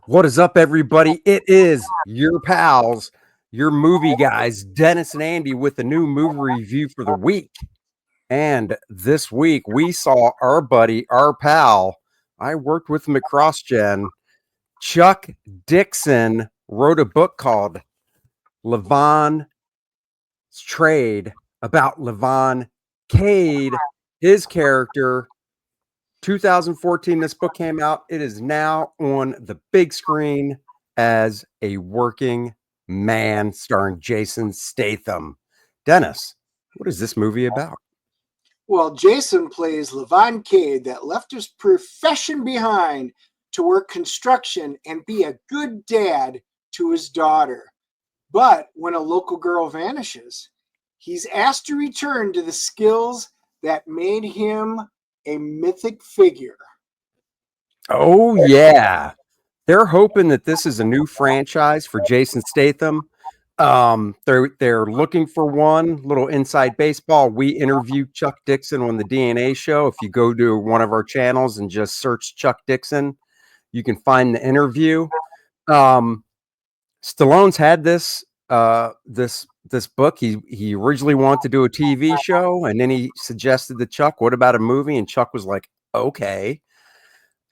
What is up, everybody? It is your pals, your movie guys, Dennis and Andy, with a new movie review for the week. And this week, we saw our buddy, our pal. I worked with him at CrossGen. Chuck Dixon wrote a book called Levon's Trade about Levon Cade, his character. 2014, this book came out. It is now on the big screen as a working man, starring Jason Statham. Dennis, what is this movie about? Well, Jason plays Levon Cade that left his profession behind to work construction and be a good dad to his daughter. But when a local girl vanishes, he's asked to return to the skills that made him a mythic figure. Oh, yeah. They're hoping that this is a new franchise for Jason Statham. They're looking for one. Little inside baseball. We interviewed Chuck Dixon on the DNA show. If you go to one of our channels and just search Chuck Dixon, you can find the interview. Stallone's had this book. He originally wanted to do a TV show, and then he suggested to Chuck, "What about a movie?" And Chuck was like, "Okay."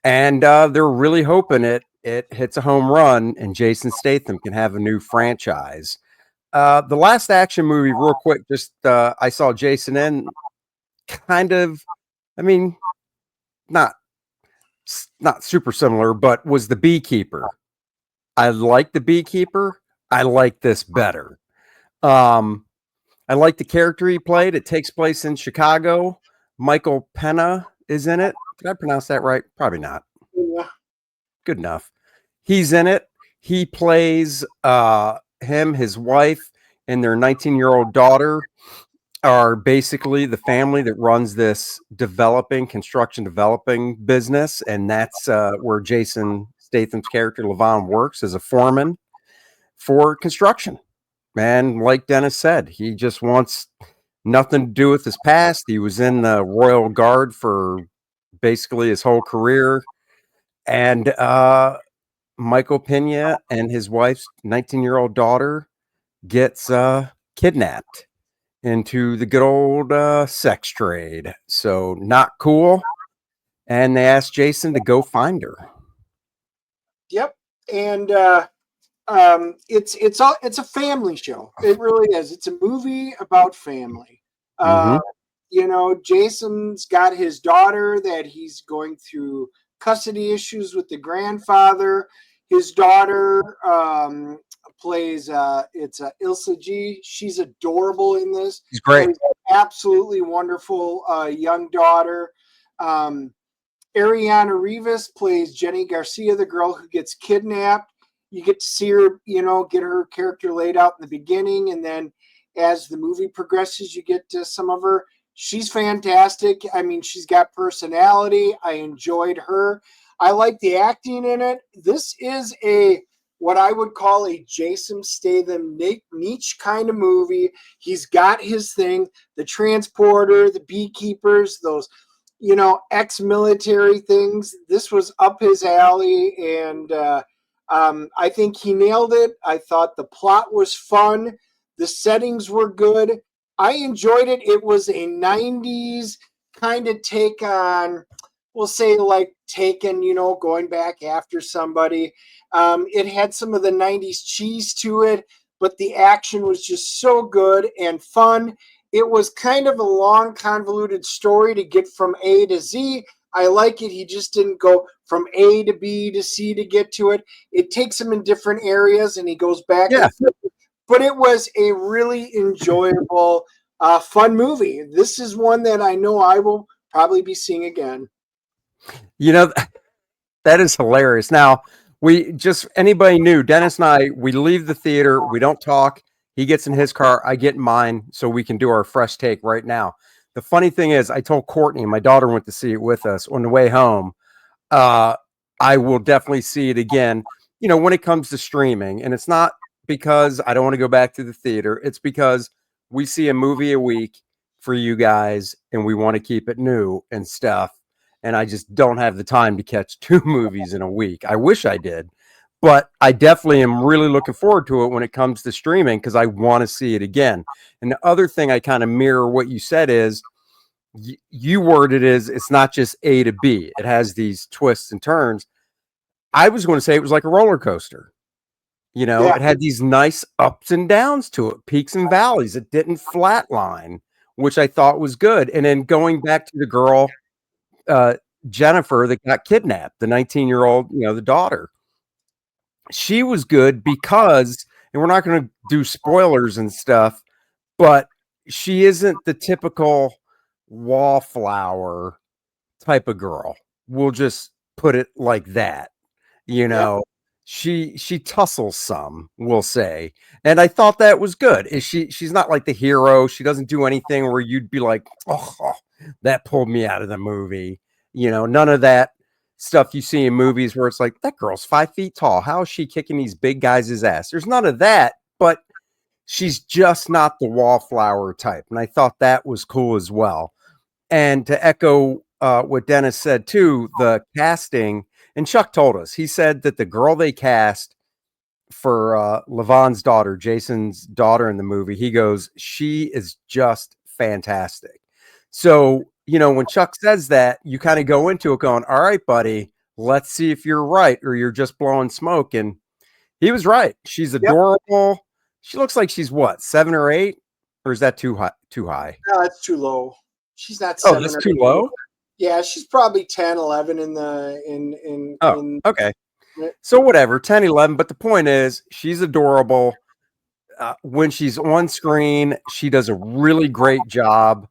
And they're really hoping it hits a home run, and Jason Statham can have a new franchise. The last action movie, real quick, just I saw Jason in, kind of. I mean, not not super similar, but was The Beekeeper. I like The Beekeeper. I like this better. Um, I like the character he played. It takes place in Chicago. Michael Pena is in it. Did I pronounce that right? Probably not. Yeah. Good enough. He's in it. He plays him, his wife, and their 19-year-old daughter are basically the family that runs this construction developing business. And that's where Jason Statham's character, Levon, works as a foreman for construction. And like Dennis said, he just wants nothing to do with his past. He was in the Royal Guard for basically his whole career. And Michael Pena and his wife's 19-year-old daughter gets kidnapped into the good old sex trade. So not cool. And they asked Jason to go find her. Yep. And it's a family show. It really is. It's a movie about family. Mm-hmm. Jason's got his daughter that he's going through custody issues with the grandfather. His daughter plays it's Ilsa G. She's adorable in this. He's great. Plays an absolutely wonderful young daughter. Um, Ariana Rivas plays Jenny Garcia, the girl who gets kidnapped. You get to see her, get her character laid out in the beginning, and then as the movie progresses, you get to some of her. She's fantastic. I mean, she's got personality. I enjoyed her. I like the acting in it. This is what I would call a Jason Statham niche kind of movie. He's got his thing, the transporter, the beekeepers, those ex-military things. This was up his alley, and I think he nailed it. I thought the plot was fun. The settings were good. I enjoyed it. It was a 90s kind of take on, we'll say, like Taken, going back after somebody. It had some of the 90s cheese to it, but the action was just so good and fun. It was kind of a long, convoluted story to get from A to Z. I like it. He just didn't go from A to B to C to get to it. It takes him in different areas and he goes back. Yeah. But it was a really enjoyable, fun movie. This is one that I know I will probably be seeing again. That is hilarious. Now, anybody new, Dennis and I, we leave the theater, we don't talk. He gets in his car, I get in mine, so we can do our fresh take right now. The funny thing is, I told Courtney, my daughter went to see it with us on the way home. I will definitely see it again, when it comes to streaming. And it's not because I don't want to go back to the theater. It's because we see a movie a week for you guys and we want to keep it new and stuff. And I just don't have the time to catch 2 movies in a week. I wish I did. but I definitely am really looking forward to it when it comes to streaming because I want to see it again. And the other thing I kind of mirror what you said is you worded is it's not just A to B. It has these twists and turns. I was going to say it was like a roller coaster. You know, Yeah. it had these nice ups and downs to it, peaks and valleys. It didn't flatline, which I thought was good. And then going back to the girl, uh, Jennifer, that got kidnapped, the 19-year-old, the daughter. She was good because, and we're not going to do spoilers and stuff, but she isn't the typical wallflower type of girl. We'll just put it like that. You Yep. know, she tussles some, we'll say. And I thought that was good. Is she's not like the hero. She doesn't do anything where you'd be like, oh, that pulled me out of the movie. None of that stuff you see in movies where it's like, that girl's 5 feet tall. How is she kicking these big guys' ass? There's none of that, but she's just not the wallflower type. And I thought that was cool as well. And to echo what Dennis said too, the casting, and Chuck told us, he said that the girl they cast for Levon's daughter, Jason's daughter in the movie, he goes, she is just fantastic. So, when Chuck says that, you kind of go into it going, all right, buddy, let's see if you're right or you're just blowing smoke. And he was right. She's adorable. Yep. She looks like she's what, 7 or 8? Or is that too high? No, it's too low. She's not 7. Oh, that's too low? Yeah, she's probably 10, 11 okay. So whatever, 10, 11. But the point is, she's adorable. When she's on screen, she does a really great job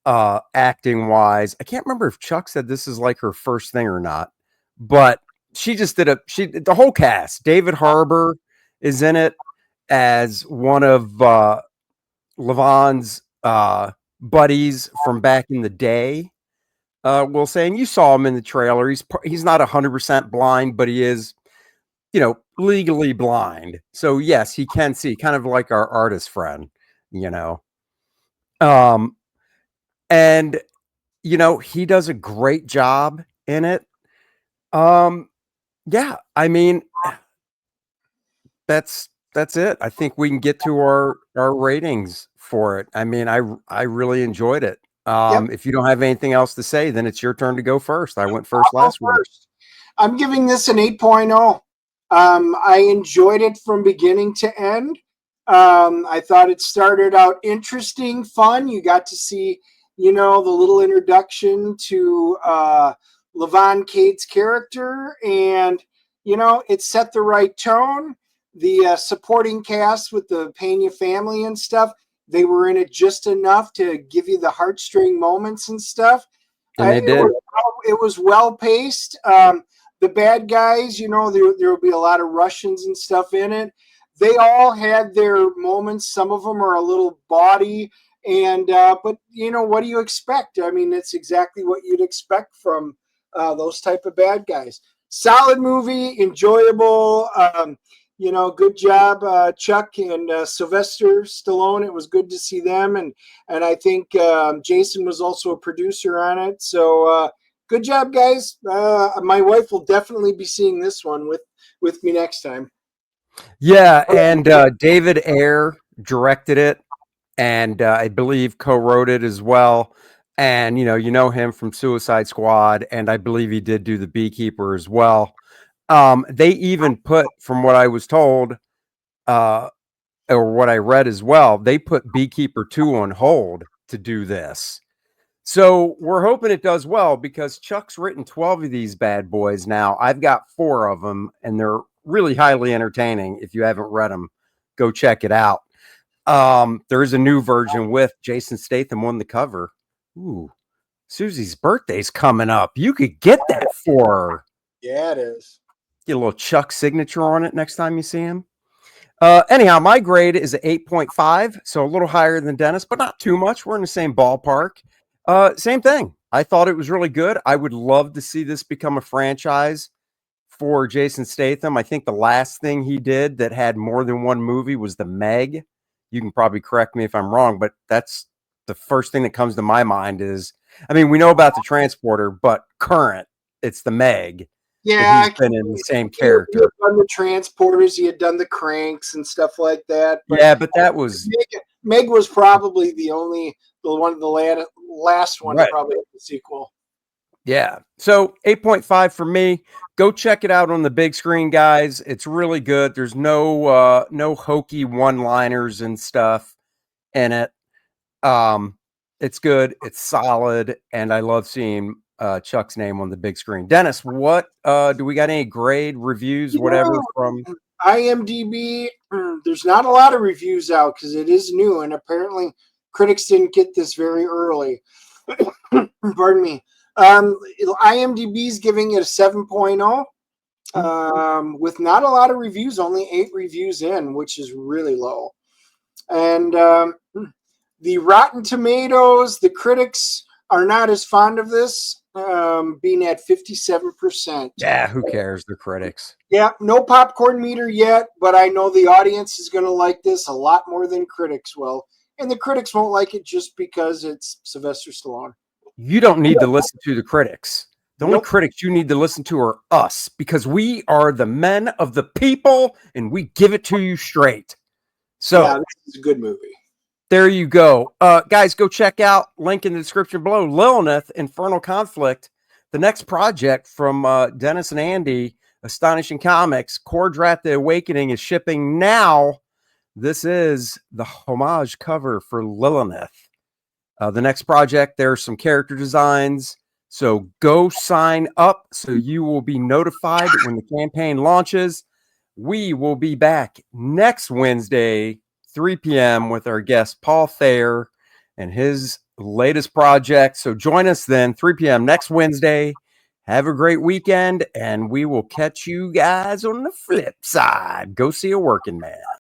acting wise. I can't remember if Chuck said this is like her first thing or not, but she just did the whole cast. David Harbour is in it as one of Levon's buddies from back in the day. We'll say, and you saw him in the trailer. He's not 100% blind, but he is, legally blind. So yes, he can see, kind of like our artist friend, and he does a great job in it. Yeah, I mean, that's it. I think we can get to our ratings for it. I mean, I really enjoyed it. If you don't have anything else to say, then it's your turn to go first. I went first last week. I'm giving this an 8.0. I enjoyed it from beginning to end. I thought it started out interesting, fun. You got to see, the little introduction to Levon Cade's character, and it set the right tone. The supporting cast with the Pena family and stuff, they were in it just enough to give you the heartstring moments and stuff. And they did. It was well paced. The bad guys, there will be a lot of Russians and stuff in it. They all had their moments. Some of them are a little bawdy, and but what do you expect? I mean, it's exactly what you'd expect from those type of bad guys. Solid movie, enjoyable. Good job, Chuck and Sylvester Stallone. It was good to see them, and I think Jason was also a producer on it. So good job, guys. My wife will definitely be seeing this one with me next time. Yeah, and David Ayer directed it, and I believe co-wrote it as well. And you know him from Suicide Squad, and I believe he did do The Beekeeper as well. They even put, from what I was told, or what I read as well, they put Beekeeper 2 on hold to do this. So we're hoping it does well because Chuck's written 12 of these bad boys now. I've got 4 of them, and they're really highly entertaining. If you haven't read them, go check it out. There is a new version with Jason Statham on the cover. Ooh, Susie's birthday's coming up. You could get that for her. Yeah, it is. Get a little Chuck signature on it next time you see him. Anyhow, my grade is an 8.5, so a little higher than Dennis, but not too much. We're in the same ballpark. Same thing. I thought it was really good. I would love to see this become a franchise for Jason Statham. I think the last thing he did that had more than one movie was The Meg. You can probably correct me if I'm wrong, but that's the first thing that comes to my mind. We know about The Transporter, but current, it's The Meg. Yeah, he's been in the same he had character. done the transporters, he had done the cranks and stuff like that. But Yeah, but that was Meg was probably the one of the last one to right. probably have the sequel. Yeah. So 8.5 for me. Go check it out on the big screen, guys. It's really good. There's no hokey one-liners and stuff in it. It's good, it's solid, and I love seeing Chuck's name on the big screen. Dennis, what do we got any grade reviews, whatever from IMDb? There's not a lot of reviews out because it is new, and apparently critics didn't get this very early. Pardon me. IMDb's giving it a 7.0 with not a lot of reviews, only 8 reviews in, which is really low. And the Rotten Tomatoes, the critics are not as fond of this, being at 57%. Yeah, who cares? The critics. Yeah, no popcorn meter yet, but I know the audience is going to like this a lot more than critics will. And the critics won't like it just because it's Sylvester Stallone. You don't need to listen to the critics. The only Nope. critics you need to listen to are us, because we are the men of the people and we give it to you straight. So yeah, this is a good movie. There you go. Guys, go check out, link in the description below, Lilith, Infernal Conflict, the next project from Dennis and Andy, Astonishing Comics. Kordrat the Awakening is shipping now. This is the homage cover for Lilith. The next project, there are some character designs. So go sign up so you will be notified when the campaign launches. We will be back next Wednesday, 3 p.m. with our guest Paul Thayer and his latest project. So join us then, 3 p.m. next Wednesday. Have a great weekend, and we will catch you guys on the flip side. Go see a working man.